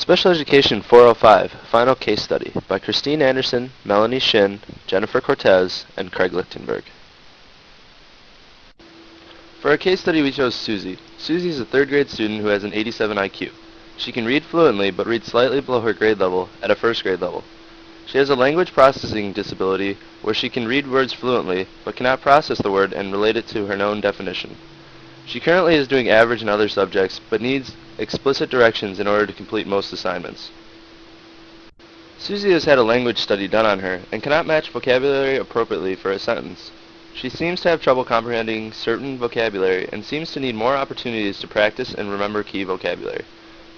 Special Education 405, Final Case Study by Christine Anderson, Melanie Shin, Jennifer Cortez, and Craig Lichtenberg. For our case study we chose Susie. Susie is a third grade student who has an 87 IQ. She can read fluently but reads slightly below her grade level at a first grade level. She has a language processing disability where she can read words fluently but cannot process the word and relate it to her known definition. She currently is doing average in other subjects but needs explicit directions in order to complete most assignments. Susie has had a language study done on her and cannot match vocabulary appropriately for a sentence. She seems to have trouble comprehending certain vocabulary and seems to need more opportunities to practice and remember key vocabulary.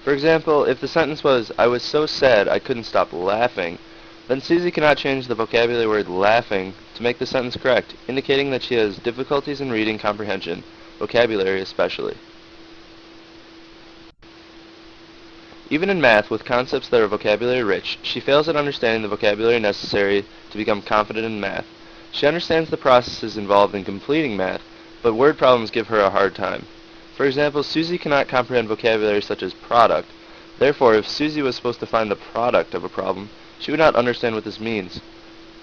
For example, if the sentence was, "I was so sad I couldn't stop laughing," then Susie cannot change the vocabulary word laughing to make the sentence correct, indicating that she has difficulties in reading comprehension, vocabulary especially. Even in math, with concepts that are vocabulary rich, she fails at understanding the vocabulary necessary to become confident in math. She understands the processes involved in completing math, but word problems give her a hard time. For example, Susie cannot comprehend vocabulary such as product. Therefore, if Susie was supposed to find the product of a problem, she would not understand what this means.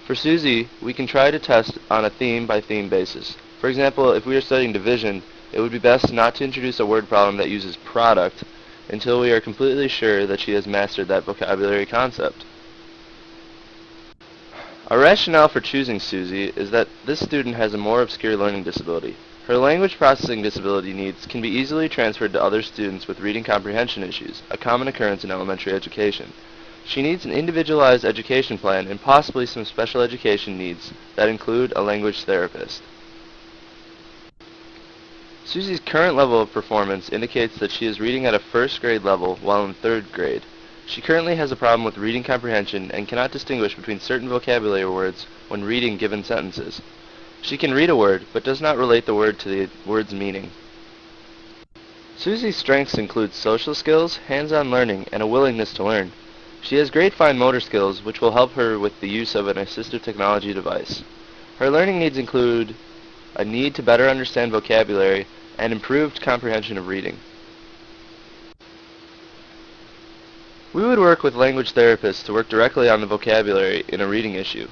For Susie, we can try to test on a theme-by-theme basis. For example, if we are studying division, it would be best not to introduce a word problem that uses product until we are completely sure that she has mastered that vocabulary concept. Our rationale for choosing Susie is that this student has a more obscure learning disability. Her language processing disability needs can be easily transferred to other students with reading comprehension issues, a common occurrence in elementary education. She needs an individualized education plan and possibly some special education needs that include a language therapist. Susie's current level of performance indicates that she is reading at a first grade level while in third grade. She currently has a problem with reading comprehension and cannot distinguish between certain vocabulary words when reading given sentences. She can read a word, but does not relate the word to the word's meaning. Susie's strengths include social skills, hands-on learning, and a willingness to learn. She has great fine motor skills, which will help her with the use of an assistive technology device. Her learning needs include a need to better understand vocabulary and improved comprehension of reading. We would work with language therapists to work directly on the vocabulary in a reading issue.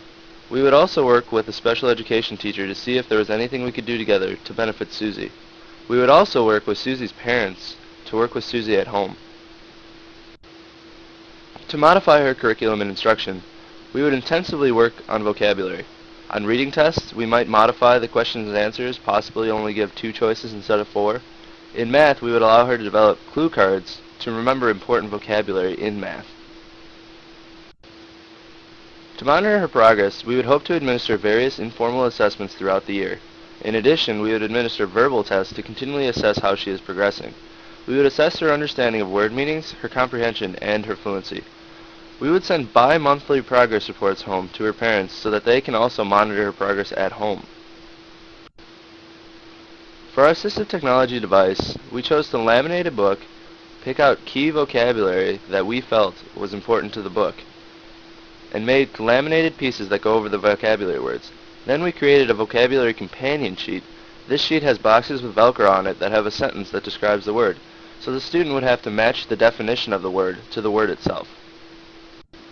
We would also work with a special education teacher to see if there was anything we could do together to benefit Susie. We would also work with Susie's parents to work with Susie at home. To modify her curriculum and instruction, we would intensively work on vocabulary. On reading tests, we might modify the questions and answers, possibly only give 2 choices instead of 4. In math, we would allow her to develop clue cards to remember important vocabulary in math. To monitor her progress, we would hope to administer various informal assessments throughout the year. In addition, we would administer verbal tests to continually assess how she is progressing. We would assess her understanding of word meanings, her comprehension, and her fluency. We would send bi-monthly progress reports home to her parents so that they can also monitor her progress at home. For our assistive technology device, we chose to laminate a book, pick out key vocabulary that we felt was important to the book, and made laminated pieces that go over the vocabulary words. Then we created a vocabulary companion sheet. This sheet has boxes with Velcro on it that have a sentence that describes the word, so the student would have to match the definition of the word to the word itself.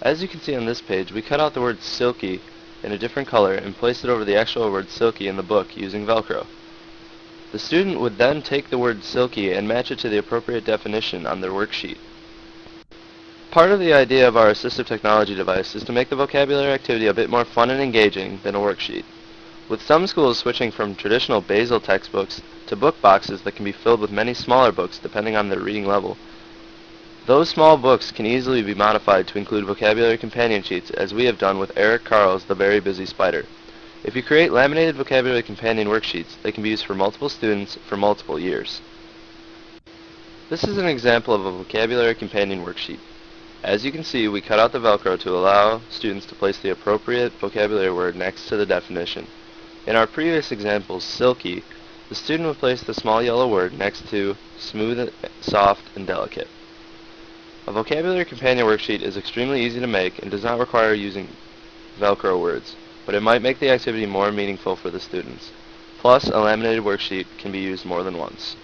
As you can see on this page, we cut out the word silky in a different color and placed it over the actual word silky in the book using Velcro. The student would then take the word silky and match it to the appropriate definition on their worksheet. Part of the idea of our assistive technology device is to make the vocabulary activity a bit more fun and engaging than a worksheet. With some schools switching from traditional Basel textbooks to book boxes that can be filled with many smaller books depending on their reading level, those small books can easily be modified to include vocabulary companion sheets, as we have done with Eric Carl's The Very Busy Spider. If you create laminated vocabulary companion worksheets, they can be used for multiple students for multiple years. This is an example of a vocabulary companion worksheet. As you can see, we cut out the Velcro to allow students to place the appropriate vocabulary word next to the definition. In our previous example, silky, the student would place the small yellow word next to smooth, soft, and delicate. A vocabulary companion worksheet is extremely easy to make and does not require using Velcro words, but it might make the activity more meaningful for the students. Plus, a laminated worksheet can be used more than once.